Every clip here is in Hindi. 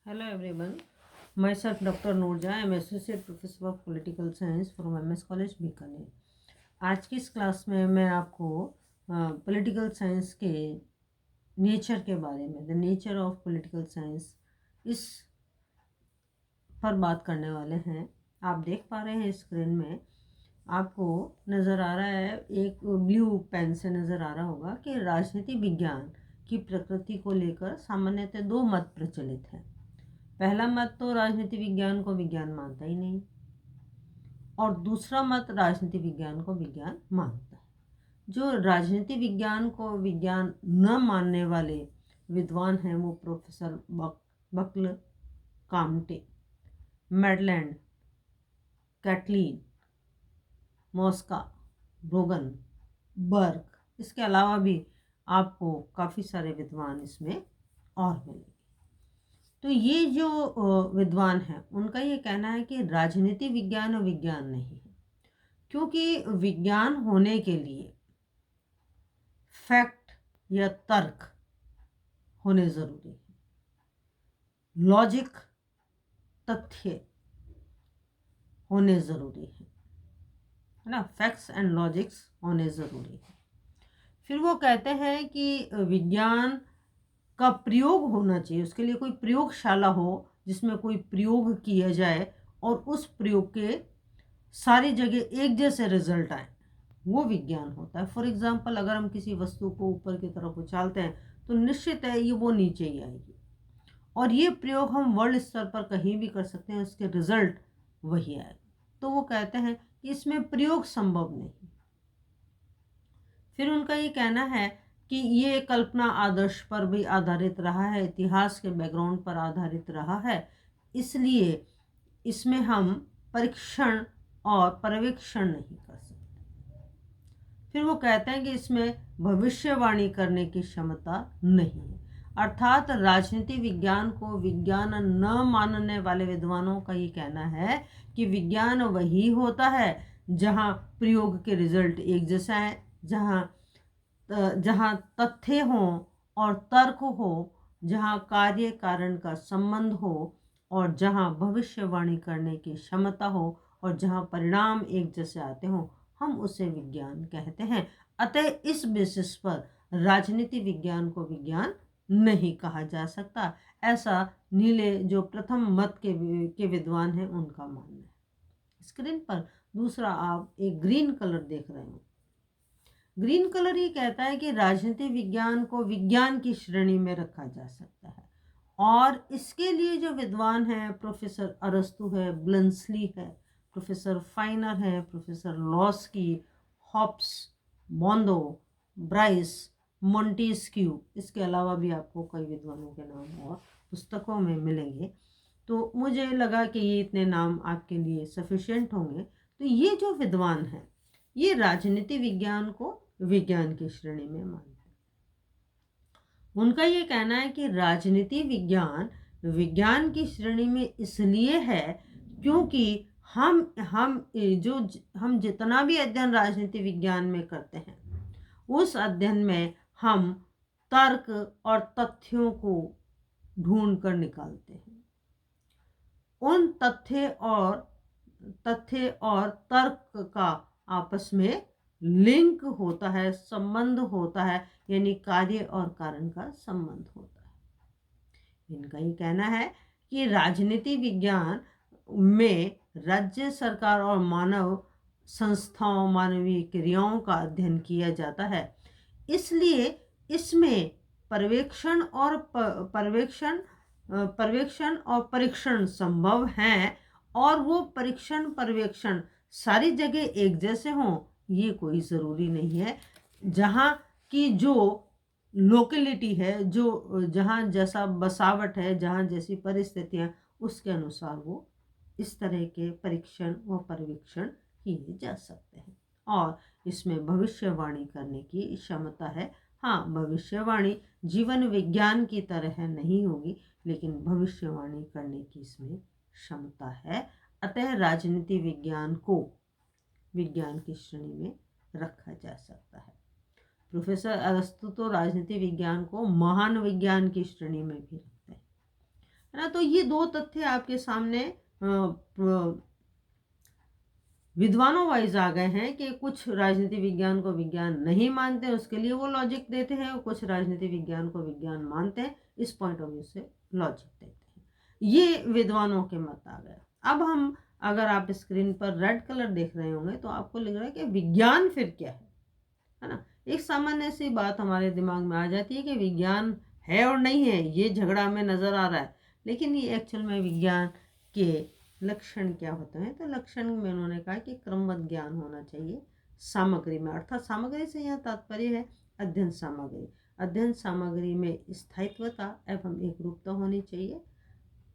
Hello everyone, myself Dr. Noorja, I am Associate Professor of Political Science from MS College Bikaner. आज की इस क्लास में मैं आपको पॉलिटिकल साइंस के नेचर के बारे में, the nature of political science, इस पर बात करने वाले हैं। आप देख पा रहे हैं स्क्रीन में, आपको नज़र आ रहा है, एक ब्लू पेन से नज़र आ रहा होगा कि राजनीति विज्ञान की प्रकृति को लेकर सामान्यतः दो मत प्रचलित हैं। पहला मत तो राजनीति विज्ञान को विज्ञान मानता ही नहीं, और दूसरा मत राजनीति विज्ञान को विज्ञान मानता है। जो राजनीति विज्ञान को विज्ञान न मानने वाले विद्वान हैं वो professor Buckle, Comte, Maitland, Catlin, Mosca, Brogan, Berg, इसके अलावा भी आपको काफ़ी सारे विद्वान इसमें और मिलेंगे। तो ये जो विद्वान हैं उनका ये कहना है कि राजनीति विज्ञान और विज्ञान नहीं है, क्योंकि विज्ञान होने के लिए फैक्ट या तर्क होने ज़रूरी है, लॉजिक, तथ्य होने ज़रूरी है ना, फैक्ट्स एंड लॉजिक्स होने ज़रूरी है। फिर वो कहते हैं कि विज्ञान का प्रयोग होना चाहिए, उसके लिए कोई प्रयोगशाला हो जिसमें कोई प्रयोग किया जाए और उस प्रयोग के सारी जगह एक जैसे रिजल्ट आए, वो विज्ञान होता है। फॉर एग्जांपल, अगर हम किसी वस्तु को ऊपर की तरफ उछालते हैं तो निश्चित है ये वो नीचे ही आएगी, और ये प्रयोग हम वर्ल्ड स्तर पर कहीं भी कर सकते हैं, उसके रिजल्ट वही आएगा। तो वो कहते हैं कि इसमें प्रयोग संभव नहीं। फिर उनका ये कहना है कि ये कल्पना आदर्श पर भी आधारित रहा है, इतिहास के बैकग्राउंड पर आधारित रहा है, इसलिए इसमें हम परीक्षण और पर्यवेक्षण नहीं कर सकते। फिर वो कहते हैं कि इसमें भविष्यवाणी करने की क्षमता नहीं है, अर्थात राजनीति विज्ञान को विज्ञान न मानने वाले विद्वानों का ये कहना है कि विज्ञान वही होता है जहाँ प्रयोग के रिजल्ट एक जैसा है, जहाँ तथ्य हो और तर्क हो, जहाँ कार्य कारण का संबंध हो, और जहाँ भविष्यवाणी करने की क्षमता हो, और जहाँ परिणाम एक जैसे आते हों, हम उसे विज्ञान कहते हैं। अतः इस बेसिस पर राजनीति विज्ञान को विज्ञान नहीं कहा जा सकता, ऐसा नीले जो प्रथम मत के विद्वान हैं उनका मानना है। स्क्रीन पर दूसरा आप एक ग्रीन कलर देख रहे हो। ग्रीन कलर ये कहता है कि राजनीति विज्ञान को विज्ञान की श्रेणी में रखा जा सकता है, और इसके लिए जो विद्वान हैं, प्रोफेसर अरस्तु है, ब्लंसली है, प्रोफेसर फाइनर है, प्रोफेसर लॉस्की, हॉब्स, बोंदो, ब्राइस, मोंटेस्क्यू, इसके अलावा भी आपको कई विद्वानों के नाम और पुस्तकों में मिलेंगे। तो मुझे लगा कि ये इतने नाम आपके लिए सफिशिएंट होंगे। तो ये जो विद्वान हैं ये राजनीति विज्ञान को विज्ञान की श्रेणी में मानते हैं। उनका ये कहना है कि राजनीति विज्ञान विज्ञान की श्रेणी में इसलिए है क्योंकि हम जितना भी अध्ययन राजनीति विज्ञान में करते हैं उस अध्ययन में हम तर्क और तथ्यों को ढूंढ कर निकालते हैं। उन तथ्य और तर्क का आपस में लिंक होता है, संबंध होता है, यानी कार्य और कारण का संबंध होता है। इनका ये कहना है कि राजनीति विज्ञान में राज्य सरकार और मानव संस्थाओं, मानवीय क्रियाओं का अध्ययन किया जाता है, इसलिए इसमें पर्यवेक्षण और परीक्षण संभव हैं, और वो परीक्षण पर्यवेक्षण सारी जगह एक जैसे हों ये कोई ज़रूरी नहीं है। जहाँ की जो लोकेलिटी है, जो जहाँ जैसा बसावट है, जहाँ जैसी परिस्थितियाँ, उसके अनुसार वो इस तरह के परीक्षण व पर्यवेक्षण किए जा सकते हैं, और इसमें भविष्यवाणी करने की क्षमता है। हाँ, भविष्यवाणी जीवन विज्ञान की तरह नहीं होगी, लेकिन भविष्यवाणी करने की इसमें क्षमता है। अतः राजनीति विज्ञान को विज्ञान की श्रेणी में रखा जा सकता है। प्रोफेसर अरस्तु तो राजनीति विज्ञान को महान विज्ञान की श्रेणी में भी रखते हैं, है ना। तो ये दो तथ्य आपके सामने विद्वानों वाइज आ गए हैं कि कुछ राजनीति विज्ञान को विज्ञान नहीं मानते, उसके लिए वो लॉजिक देते हैं, और कुछ राजनीति विज्ञान को विज्ञान मानते हैं, इस पॉइंट ऑफ व्यू से लॉजिक देते हैं। ये विद्वानों के मत आ गए। अब हम, अगर आप स्क्रीन पर रेड कलर देख रहे होंगे तो आपको लग रहा है कि विज्ञान फिर क्या है ना। एक सामान्य सी बात हमारे दिमाग में आ जाती है कि विज्ञान है और नहीं है, ये झगड़ा हमें नजर आ रहा है, लेकिन ये एक्चुअल में विज्ञान के लक्षण क्या होते हैं। तो लक्षण में उन्होंने कहा कि क्रमबद्ध ज्ञान होना चाहिए सामग्री में, अर्थात सामग्री से यहाँ तात्पर्य है अध्ययन सामग्री। अध्ययन सामग्री में स्थायित्वता एवं एक रूपता होनी चाहिए,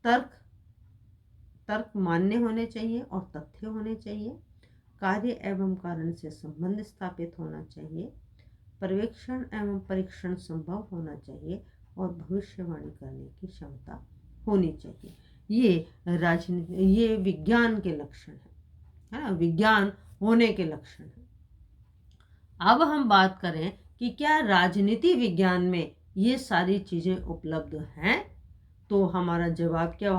तर्क मान्य होने चाहिए और तथ्य होने चाहिए, कार्य एवं कारण से संबंध स्थापित होना चाहिए, पर्यवेक्षण एवं परीक्षण संभव होना चाहिए और भविष्यवाणी करने की क्षमता होनी चाहिए। ये विज्ञान के लक्षण है ना, विज्ञान होने के लक्षण है। अब हम बात करें कि क्या राजनीति विज्ञान में ये सारी चीजें उपलब्ध हैं, तो हमारा जवाब क्या,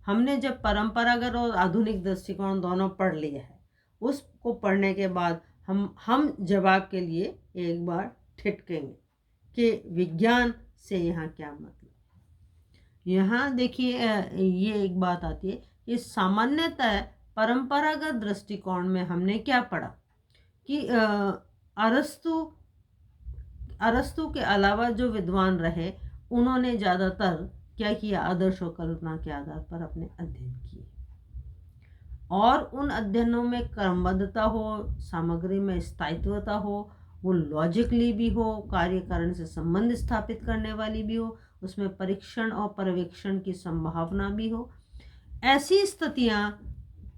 हमने जब परंपरागत और आधुनिक दृष्टिकोण दोनों पढ़ लिया है, उसको पढ़ने के बाद हम जवाब के लिए एक बार ठिठकेंगे कि विज्ञान से यहाँ क्या मतलब। यहाँ देखिए, ये एक बात आती है कि सामान्यतः परंपरागत दृष्टिकोण में हमने क्या पढ़ा कि अरस्तु के अलावा जो विद्वान रहे, उन्होंने ज़्यादातर क्या किया, आदर्श और कल्पना के आधार पर अपने अध्ययन किए, और उन अध्ययनों में क्रमबद्धता हो, सामग्री में स्थायित्वता हो, वो लॉजिकली भी हो, कार्य कारण से संबंध स्थापित करने वाली भी हो, उसमें परीक्षण और पर्यवेक्षण की संभावना भी हो। ऐसी स्थितियां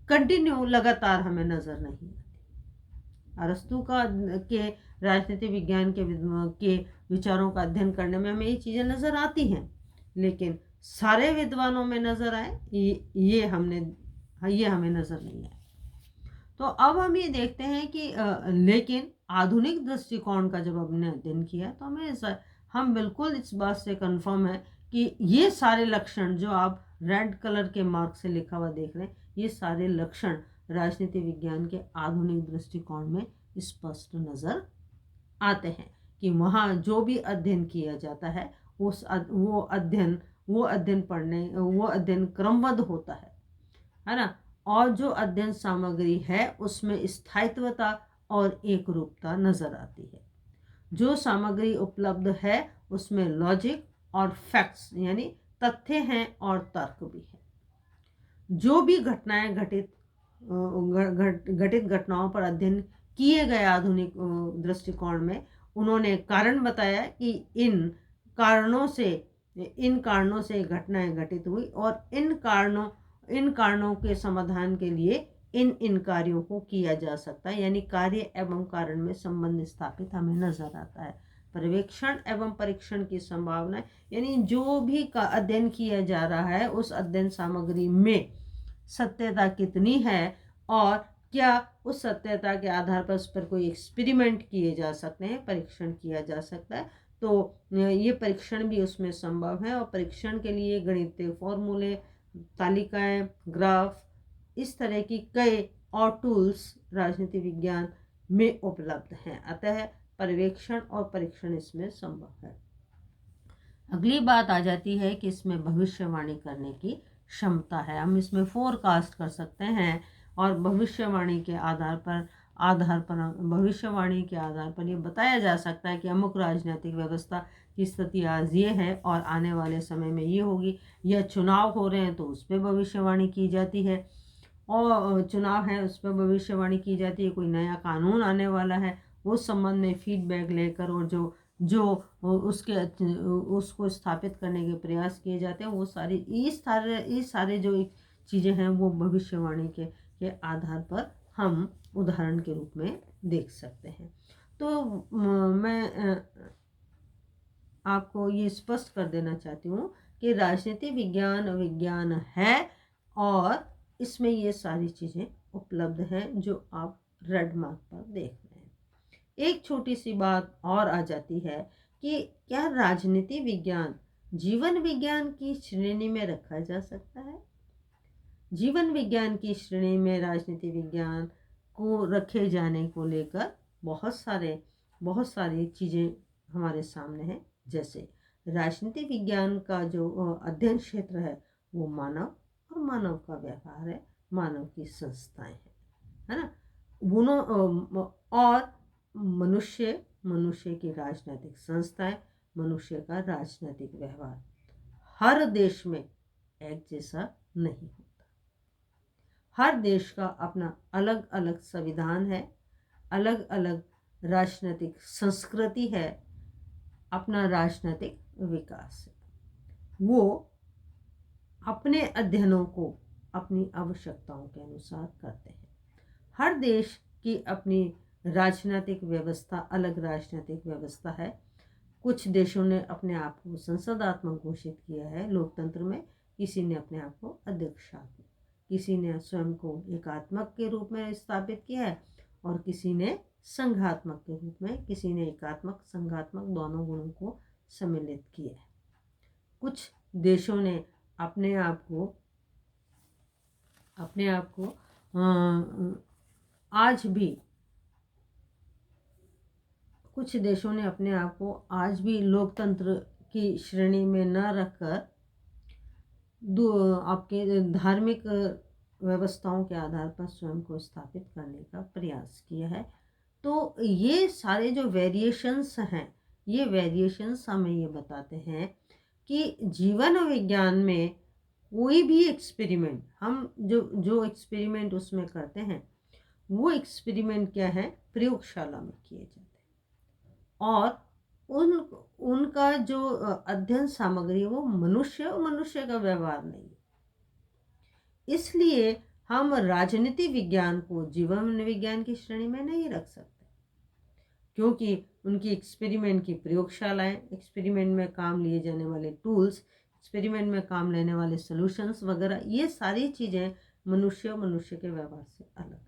कंटिन्यू लगातार हमें नजर नहीं आती। अरस्तु के राजनीति विज्ञान के विचारों का अध्ययन करने में हमें ये चीजें नजर आती हैं, लेकिन सारे विद्वानों में नजर आए ये हमें नजर नहीं आए। तो अब हम ये देखते हैं कि लेकिन आधुनिक दृष्टिकोण का जब हमने अध्ययन किया तो हम बिल्कुल इस बात से कंफर्म है कि ये सारे लक्षण जो आप रेड कलर के मार्क से लिखा हुआ देख रहे हैं, ये सारे लक्षण राजनीति विज्ञान के आधुनिक दृष्टिकोण में स्पष्ट नजर आते हैं कि वहाँ जो भी अध्ययन किया जाता है वो अध्ययन क्रमबद्ध होता है ना, और जो अध्ययन सामग्री है उसमें स्थायित्वता और एक रूपता नजर आती है। जो सामग्री उपलब्ध है उसमें लॉजिक और फैक्ट्स यानी तथ्य हैं और तर्क भी है। जो भी घटनाएं घटित घटनाओं पर अध्ययन किए गए आधुनिक दृष्टिकोण में, उन्होंने कारण बताया कि इन कारणों से घटनाएं घटित हुई और इन कारणों के समाधान के लिए इन कार्यों को किया जा सकता है, यानी कार्य एवं कारण में संबंध स्थापित हमें नजर आता है। पर्यवेक्षण एवं परीक्षण की संभावना, यानी जो भी का अध्ययन किया जा रहा है उस अध्ययन सामग्री में सत्यता कितनी है और क्या उस सत्यता के आधार पर उस पर कोई एक्सपेरिमेंट किए जा सकते हैं, परीक्षण किया जा सकता है। तो ये परीक्षण भी उसमें संभव है, और परीक्षण के लिए गणितीय फॉर्मूले, तालिकाएं, ग्राफ, इस तरह की कई और टूल्स राजनीति विज्ञान में उपलब्ध हैं। अतः पर्यवेक्षण और परीक्षण इसमें संभव है। अगली बात आ जाती है कि इसमें भविष्यवाणी करने की क्षमता है। हम इसमें फोरकास्ट कर सकते हैं और भविष्यवाणी के आधार पर ये बताया जा सकता है कि अमुक राजनीतिक व्यवस्था की स्थिति आज ये है और आने वाले समय में ये होगी, या चुनाव हो रहे हैं तो उस पर भविष्यवाणी की जाती है, और चुनाव है उस पर भविष्यवाणी की जाती है, कोई नया कानून आने वाला है उस संबंध में फीडबैक लेकर और जो उसको स्थापित करने के प्रयास किए जाते हैं, वो सारे जो चीज़ें हैं वो भविष्यवाणी के आधार पर हम उदाहरण के रूप में देख सकते हैं। तो मैं आपको ये स्पष्ट कर देना चाहती हूँ कि राजनीति विज्ञान है और इसमें ये सारी चीज़ें उपलब्ध हैं जो आप रेड मार्क पर देख रहे हैं। एक छोटी सी बात और आ जाती है कि क्या राजनीति विज्ञान जीवन विज्ञान की श्रेणी में रखा जा सकता है। जीवन विज्ञान की श्रेणी में राजनीति विज्ञान को रखे जाने को लेकर बहुत सारी चीज़ें हमारे सामने हैं। जैसे राजनीति विज्ञान का जो अध्ययन क्षेत्र है वो मानव और मानव का व्यवहार है, मानव की संस्थाएं हैं, है ना। और मनुष्य की राजनीतिक संस्थाएं, मनुष्य का राजनीतिक व्यवहार हर देश में एक जैसा नहीं होता। हर देश का अपना अलग अलग संविधान है, अलग अलग राजनीतिक संस्कृति है, अपना राजनीतिक विकास है। वो अपने अध्ययनों को अपनी आवश्यकताओं के अनुसार करते हैं। हर देश की अपनी राजनीतिक व्यवस्था, अलग राजनीतिक व्यवस्था है। कुछ देशों ने अपने आप को संसदात्मक घोषित किया है लोकतंत्र में, किसी ने अपने आप को अध्यक्षात्मक, किसी ने स्वयं को एकात्मक के रूप में स्थापित किया है और किसी ने संघात्मक के रूप में, किसी ने एकात्मक संघात्मक दोनों गुणों को सम्मिलित किया है। कुछ देशों ने अपने आप को आज भी लोकतंत्र की श्रेणी में न रखकर आपके धार्मिक व्यवस्थाओं के आधार पर स्वयं को स्थापित करने का प्रयास किया है। तो ये सारे जो वेरिएशंस हैं, ये वेरिएशंस हमें ये बताते हैं कि जीवन विज्ञान में कोई भी एक्सपेरिमेंट, हम जो एक्सपेरिमेंट उसमें करते हैं, वो एक्सपेरिमेंट क्या है, प्रयोगशाला में किए जाते हैं। और उनका जो अध्ययन सामग्री है वो मनुष्य का व्यवहार नहीं है। इसलिए हम राजनीति विज्ञान को जीवन विज्ञान की श्रेणी में नहीं रख सकते, क्योंकि उनकी एक्सपेरिमेंट की प्रयोगशालाएं, एक्सपेरिमेंट में काम लिए जाने वाले टूल्स, एक्सपेरिमेंट में काम लेने वाले सॉल्यूशंस वगैरह, ये सारी चीज़ें मनुष्य के व्यवहार से अलग है।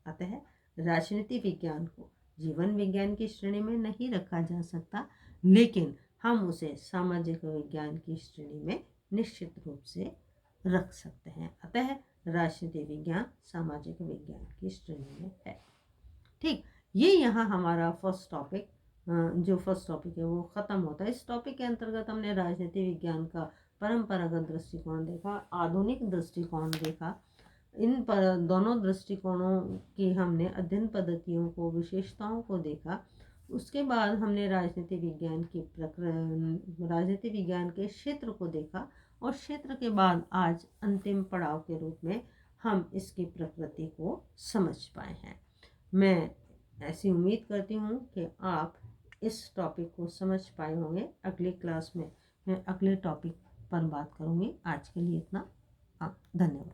अतः राजनीति विज्ञान को जीवन विज्ञान की श्रेणी में नहीं रखा जा सकता, लेकिन हम उसे सामाजिक विज्ञान की श्रेणी में निश्चित रूप से रख सकते हैं। अतः राजनीति विज्ञान सामाजिक विज्ञान की श्रेणी में है। ठीक, ये यहाँ हमारा फर्स्ट टॉपिक है वो ख़त्म होता है। इस टॉपिक के अंतर्गत हमने राजनीति विज्ञान का परंपरागत दृष्टिकोण देखा, आधुनिक दृष्टिकोण देखा। इन पर दोनों दृष्टिकोणों की हमने अध्ययन पद्धतियों को, विशेषताओं को देखा। उसके बाद हमने राजनीति विज्ञान के क्षेत्र को देखा, और क्षेत्र के बाद आज अंतिम पड़ाव के रूप में हम इसकी प्रकृति को समझ पाए हैं। मैं ऐसी उम्मीद करती हूँ कि आप इस टॉपिक को समझ पाए होंगे। अगली क्लास में मैं अगले टॉपिक पर बात करूँगी। आज के लिए इतना। धन्यवाद।